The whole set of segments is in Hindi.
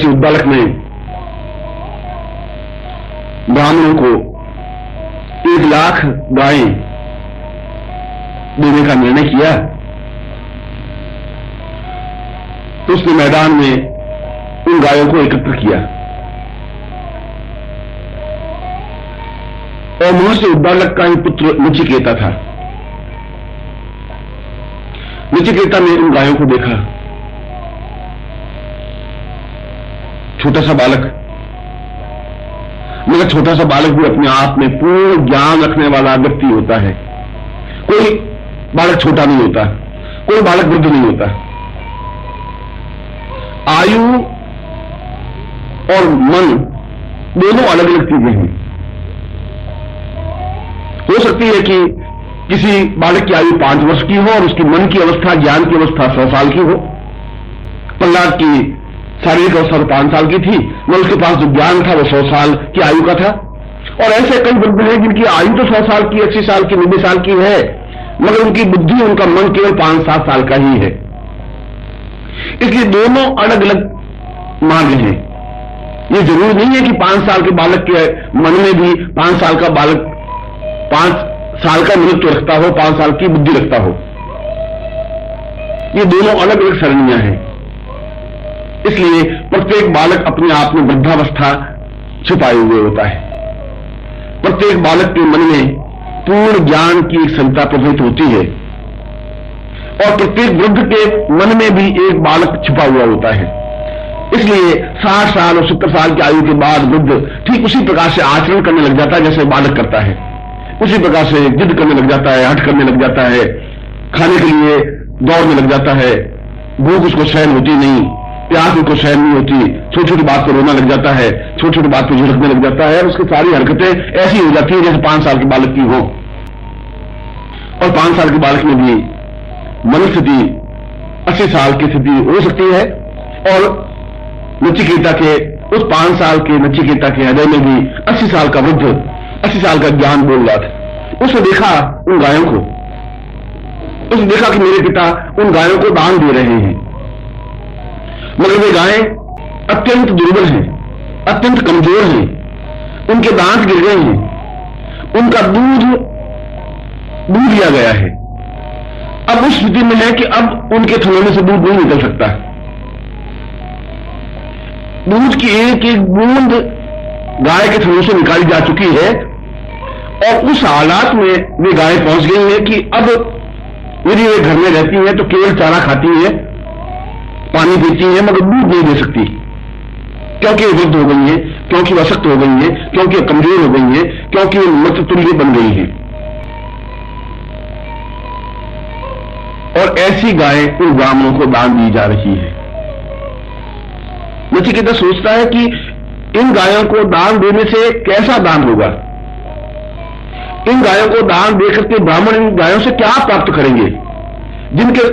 महर्षि उद्दालक ने ब्राह्मणों को 1,00,000 गायें देने का निर्णय किया, तो उसने मैदान में उन गायों को एकत्र किया और महर्षि उद्दालक का ही पुत्र नचिकेता था। नचिकेता ने उन गायों को देखा, छोटा सा बालक, मगर छोटा सा बालक भी अपने आप में पूर्ण ज्ञान रखने वाला व्यक्ति होता है। कोई बालक छोटा नहीं होता, कोई बालक वृद्ध नहीं होता। आयु और मन दोनों अलग अलग चीजें हैं। हो सकती है कि किसी बालक की आयु 5 वर्ष की हो और उसकी मन की अवस्था, ज्ञान की अवस्था 100 साल की हो। प्रहलाद की शारीरिक अवस्था तो 5 साल की थी, मगर उसके पास जो ज्ञान था वो 100 साल की आयु का था। और ऐसे कई वृद्ध हैं जिनकी आयु तो 100 साल की, 80 साल की, 90 साल की है, मगर उनकी बुद्धि, उनका मन केवल 5-7 साल का ही है। इसलिए दोनों अलग अलग मार्ग हैं। ये जरूरी नहीं है कि 5 साल के बालक के मन में भी 5 साल का बालक 5 साल का मनुष्य रखता हो, 5 साल की बुद्धि रखता हो। ये दोनों अलग अलग सरणियां हैं। इसलिए प्रत्येक बालक अपने आप में वृद्धावस्था छिपाए हुए होता है। प्रत्येक बालक के मन में पूर्ण ज्ञान की एक संता प्रभुत्व होती है और प्रत्येक वृद्ध के मन में भी एक बालक छिपा हुआ होता है। इसलिए 60 साल और 70 साल की आयु के बाद वृद्ध ठीक उसी प्रकार से आचरण करने लग जाता है जैसे बालक करता है। उसी प्रकार से जिद करने लग जाता है, हट करने लग जाता है, खाने के लिए दौड़ने लग जाता है, भूख उसको सहन होती नहीं, प्यास उसको सहन नहीं होती, छोटी छोटी बात पर रोना लग जाता है, छोटी छोटी बात पर झुलकने लग जाता है और उसकी सारी हरकतें ऐसी हो जाती है जैसे 5 साल के बालक की हो। और 5 साल के बालक में भी मन स्थिति 80 साल की स्थिति हो सकती है। और नचिकेता के, उस 5 साल के नचिकेता के हृदय में भी 80 साल का वृद्ध 80 साल का ज्ञान बोल रहा था। उसने देखा उन गायों को, उसने देखा कि मेरे पिता उन गायों को दान दे रहे हैं, मगर वे गायें अत्यंत दुर्बल हैं, अत्यंत कमजोर हैं, उनके दांत गिर गए हैं, उनका दूध दूध लिया गया है। अब उस स्थिति में है कि अब उनके थनों में से दूध नहीं निकल सकता। दूध की एक एक बूंद गाय के थनों से निकाली जा चुकी है और उस हालात में वे गायें पहुंच गई हैं कि अब यदि वे घर में रहती हैं तो केवल चारा खाती है, पानी पीती है, मगर दूध नहीं दे सकती, क्योंकि वे वृद्ध हो गई हैं, क्योंकि वे अशक्त हो गई हैं, क्योंकि वे कमजोर हो गई हैं, क्योंकि वे मृततुल्य बन गई हैं। और ऐसी गायें उन ब्राह्मणों को दान दी जा रही है। नचिकेता सोचता है कि इन गायों को दान देने से कैसा दान होगा, इन गायों को दान देकर के ब्राह्मण इन गायों से क्या प्राप्त करेंगे। जिनके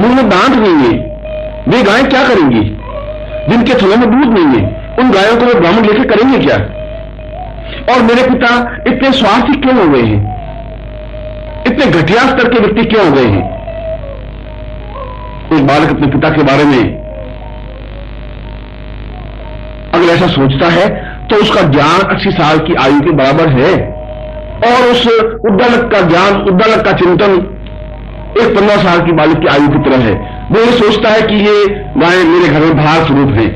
मुंह में दांत नहीं है वे गायें क्या करेंगी, जिनके थनों में दूध नहीं है उन गायों को वे ब्राह्मण लेकर करेंगे क्या। और मेरे पिता इतने स्वार्थी क्यों हो गए हैं, इतने घटिया स्तर के व्यक्ति क्यों हो गए हैं। एक बालक अपने पिता के बारे में अगर ऐसा सोचता है तो उसका ज्ञान 80 साल की आयु के बराबर है और उस उद्दालक का ज्ञान, उद्दालक का चिंतन एक 15 साल की बालक की आयु की तरह है। वो ये सोचता है कि ये गायें मेरे घर में भार स्वरूप हैं,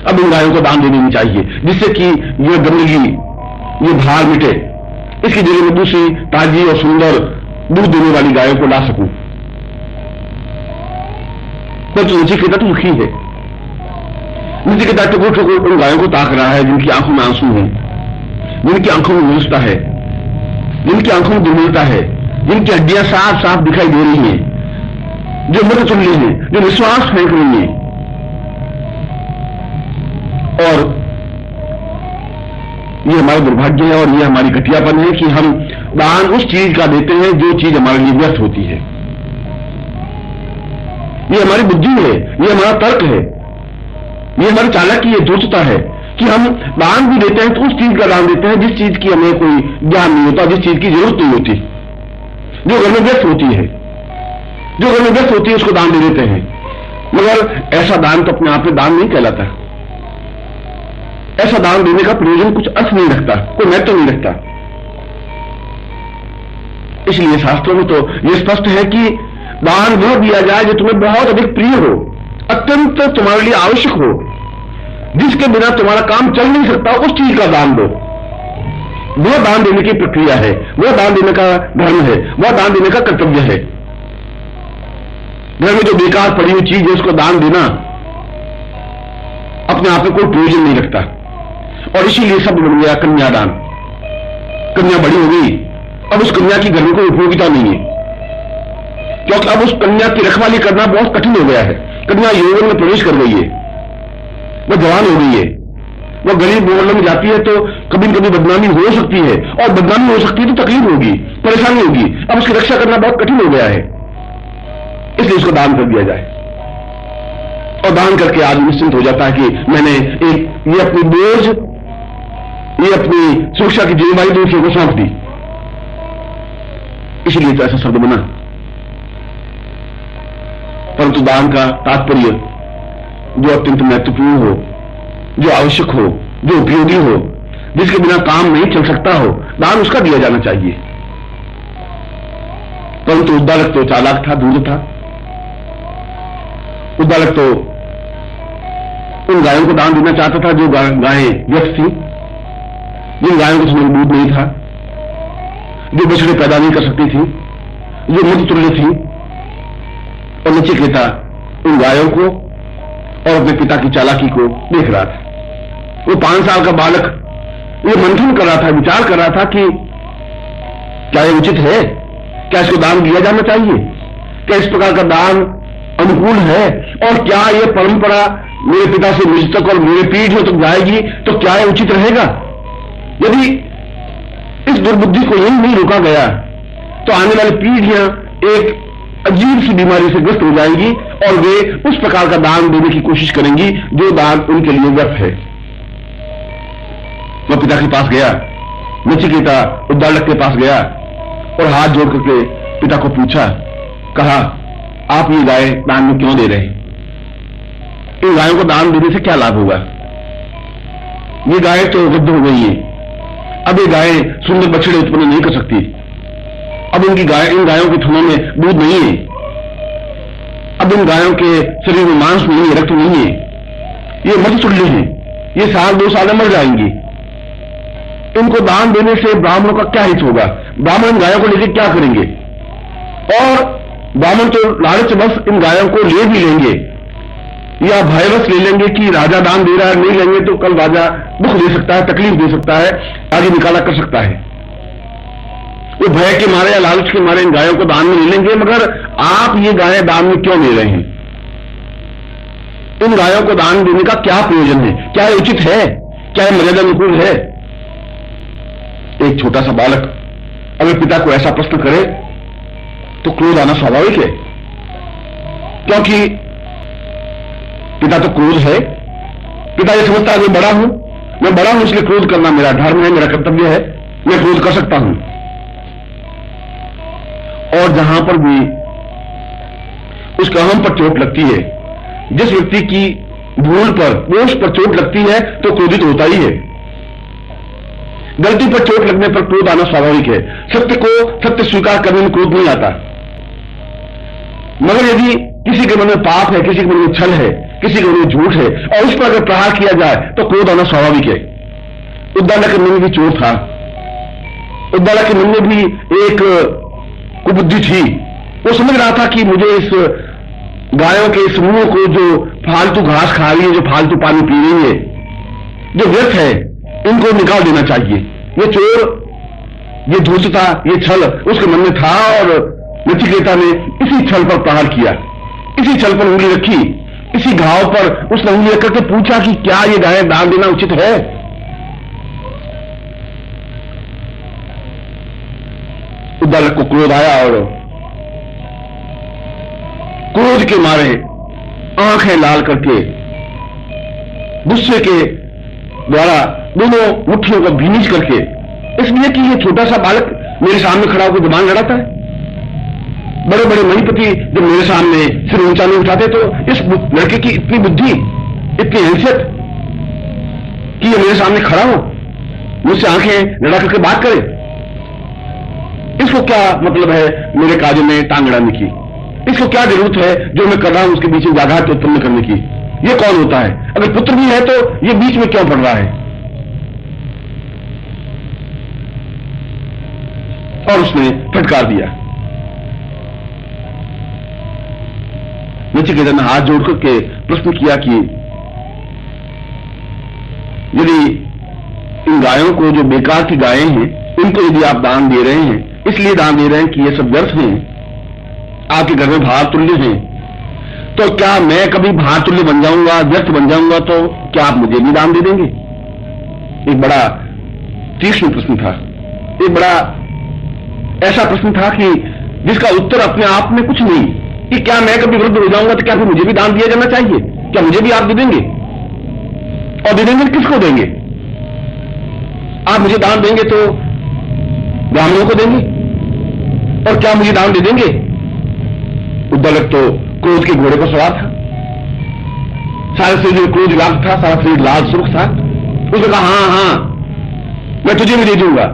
अब इन गायों को दान दे देनी चाहिए जिससे कि यह गंदगी, ये भार मिटे, इसकी जगह में दूसरी ताजी और सुंदर दूध देने वाली गायों को ला सकूं। पर नचिकेता तो दुखी है। नचिकेता टुकड़ टुकड़ उन गायों को ताक रहा है जिनकी आंखों में आंसू है, जिनकी आंखों में मूर्छता है, जिनकी आंखों में दुर्बलता है, जिनकी हड्डियां साफ साफ दिखाई दे रही हैं, जो मृततुल्य हैं, जो निश्वास फेंक रही हैं। और ये हमारा दुर्भाग्य है और ये हमारी घटियापन है कि हम दान उस चीज का देते हैं जो चीज हमारे लिए व्यर्थ होती है। ये हमारी बुद्धि है, ये हमारा तर्क है, ये हमारी चालाकी है, धूर्तता है कि हम दान भी देते हैं तो उस चीज का दान देते हैं जिस चीज की हमें कोई ज्ञान नहीं होता, जिस चीज की जरूरत नहीं होती, जो घर में व्यस्त होती है, जो घर में व्यस्त होती है उसको दान दे देते हैं। मगर ऐसा दान तो अपने आप में दान नहीं कहलाता। ऐसा दान देने का प्रयोजन कुछ अर्थ नहीं रखता, कोई महत्व नहीं रखता। इसलिए शास्त्रों में तो यह स्पष्ट है कि दान वह दिया जाए जो तुम्हें बहुत अधिक प्रिय हो, अत्यंत तुम्हारे लिए आवश्यक हो, जिसके बिना तुम्हारा काम चल नहीं सकता, उस चीज का दान दो। वह दान देने की प्रक्रिया है, वह दान देने का धर्म है, वह दान देने का कर्तव्य है। घर में जो बेकार पड़ी हुई चीज है उसको दान देना अपने आप में कोई प्रयोजन नहीं रखता। और इसीलिए शब्द बन गया कन्यादान। कन्या बड़ी हो गई, अब उस कन्या की घर में कोई उपयोगिता नहीं है, क्योंकि अब उस कन्या की रखवाली करना बहुत कठिन हो गया है। कन्या यौवन में प्रवेश कर गई है, वह जवान हो गई है, वह गरीब मोहल्ले में जाती है तो कभी न कभी बदनामी हो सकती है, और बदनामी हो सकती है तो तकलीफ होगी, परेशानी होगी। अब उसकी रक्षा करना बहुत कठिन हो गया है, इसलिए उसको दान कर दिया जाए। और दान करके आदमी निश्चिंत हो जाता है कि मैंने ये अपनी बोझ, ये अपनी सुरक्षा की जिम्मेदारी दूसरों को सौंप दी। इसलिए तो ऐसा शब्द बना। परंतु दान का तात्पर्य जो अत्यंत महत्वपूर्ण हो, जो आवश्यक हो, जो उपयोगी हो, जिसके बिना काम नहीं चल सकता हो, दान उसका दिया जाना चाहिए। परंतु उद्दालक तो चालाक था, दूर था। उद्दालक तो उन गायों को दान देना चाहता था जो गायें व्यस्त थी, जिन गायों को उसमें दूध नहीं था, जो बछड़े पैदा नहीं कर सकती थी, जो मृततुल्य थी। और नचिकेता उन गायों को और अपने पिता की चालाकी को देख रहा था। वो 5 साल का बालक ये मंथन कर रहा था, विचार कर रहा था कि क्या यह उचित है, क्या इसको दान दिया जाना चाहिए, क्या इस प्रकार का दान अनुकूल है, और क्या यह परंपरा मेरे पिता से मुझ तक और मेरे पीढ़ियों तक जाएगी तो क्या यह उचित रहेगा। यदि इस दुर्बुद्धि को यही नहीं रोका गया तो आने वाली पीढ़ियां एक अजीब सी बीमारी से ग्रस्त हो जाएंगी और वे उस प्रकार का दान देने की कोशिश करेंगी जो दान उनके लिए व्यर्थ है। वह पिता के पास गया, नचिकेता उद्दालक के पास गया और हाथ जोड़ करके पिता को पूछा, कहा, आप ये गाय दान में क्यों दे रहे हैं? इन गायों को दान देने से क्या लाभ होगा? ये गाय तो वृद्ध हो गई है, अब ये गायें सुंदर बछड़े उत्पन्न नहीं कर सकती, अब इन गायों के थनों में दूध नहीं है, अब इन गायों के शरीर में मांस नहीं है, रक्त नहीं है, ये मृततुल्य हैं, ये 1-2 साल में मर जाएंगी। इनको दान देने से ब्राह्मणों का क्या हित होगा? ब्राह्मण इन गायों को लेकर क्या करेंगे? और ब्राह्मण तो लालचवश इन गायों को ले भी लेंगे या भयवश ले लेंगे कि राजा दान दे रहा है, नहीं लेंगे तो कल राजा दुख दे सकता है, तकलीफ दे सकता है, आगे निकाला कर सकता है। वो भय के मारे या लालच के मारे इन गायों को दान में ले लेंगे। मगर आप ये गायें दान में क्यों ले रहे हैं? इन गायों को दान देने का क्या प्रयोजन है? क्या यह उचित है? क्या यह मर्यादा अनुकूल है? एक छोटा सा बालक अगर पिता को ऐसा प्रश्न करे तो क्रोध आना स्वाभाविक है, क्योंकि पिता तो क्रोध है। पिता ये समझता है मैं बड़ा हूं इसलिए क्रोध करना मेरा धर्म है, मेरा कर्तव्य है, मैं क्रोध कर सकता हूं। और जहां पर भी उसके अहम पर चोट लगती है, जिस व्यक्ति की भूल पर, दोष पर चोट लगती है तो क्रोधित होता ही है। गलती पर चोट लगने पर क्रोध आना स्वाभाविक है। सत्य स्वीकार करने में क्रोध नहीं आता। मगर यदि किसी के मन में पाप है, किसी के मन में छल है, किसी के मन में झूठ है और उस पर अगर प्रहार किया जाए तो क्रोध आना स्वाभाविक है। उद्दालक के मन में भी चोट था, उद्दालक के मन में भी एक कुबुद्धि थी। वो समझ रहा था कि मुझे इस गायों के समूह को जो फालतू घास खा रही है, जो फालतू पानी पी रही है, जो व्यर्थ है, इनको निकाल देना चाहिए। ये चोर, ये धूर्तता, ये छल उसके मन में था और नचिकेता ने इसी छल पर प्रहार किया, इसी छल पर उंगली रखी, इसी घाव पर उसने उंगली रख करके पूछा कि क्या ये गाय दान देना उचित है? उद्दालक को क्रोध आया और क्रोध के मारे आंखें लाल करके गुस्से के द्वारा दोनों मुट्ठियों को भीनीज करके, इसलिए कि ये छोटा सा बालक मेरे सामने खड़ा होकर जबान लड़ाता है, बड़े बड़े महीपति जब मेरे सामने सिर ऊंचा नहीं उठाते तो इस लड़के की इतनी बुद्धि, इतनी हैसियत कि ये मेरे सामने खड़ा हो, मुझसे आंखें लड़ा करके बात करे, इसको क्या मतलब है मेरे काजों में टांग अड़ाने की? इसको क्या जरूरत है जो मैं कर रहा हूं उसके बीच में व्याघात उत्पन्न करने की? ये कौन होता है? अगर पुत्र भी है तो ये बीच में क्यों पड़ रहा है? और उसने फटकार दिया। नचिकेता ने हाथ जोड़ करके प्रश्न किया कि यदि इन गायों को, जो बेकार की गायें हैं, इनको यदि आप दान दे रहे हैं, इसलिए दान दे रहे हैं कि ये सब व्यर्थ हैं, आपके घर में भार तुल्य हैं, तो क्या मैं कभी भार तुल्य बन जाऊंगा, व्यर्थ बन जाऊंगा, तो क्या आप मुझे भी दान दे देंगे? एक बड़ा तीक्ष्ण प्रश्न था, एक बड़ा ऐसा प्रश्न था कि जिसका उत्तर अपने आप में कुछ नहीं, कि क्या मैं कभी वृद्ध हो जाऊंगा तो क्या फिर मुझे भी दान दिया जाना चाहिए? क्या मुझे भी आप दे देंगे? और दे देंगे किसको देंगे? आप मुझे दान देंगे तो ब्राह्मणों को देंगे, और क्या मुझे दान दे देंगे? उद्दालक तो क्रोध के घोड़े पर सवार था, सारा शरीर क्रोध व्याप्त था, सारा शरीर लाल सुर्ख था। उसने कहा हाँ, मैं तुझे भी दे दूंगा,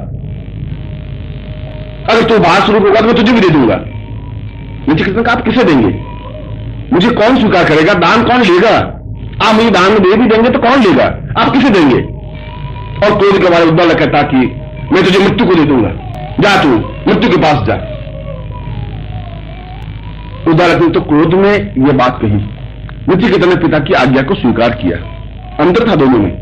अगर तू बाहर शुरू होगा तो मैं तुझे भी दे दूंगा। नचिकेता ने कहा आप किसे देंगे? मुझे कौन स्वीकार करेगा? दान कौन लेगा? आप मुझे दान में दे भी देंगे तो कौन लेगा? आप किसे देंगे? और क्रोध के बारे उद्दालक कहता कि मैं तुझे मृत्यु को दे दूंगा, जा तू मृत्यु के पास जा। उद्दालक ने तो क्रोध में यह बात कही। नचिकेता ने पिता की आज्ञा को स्वीकार किया। अंतर था दोनों में।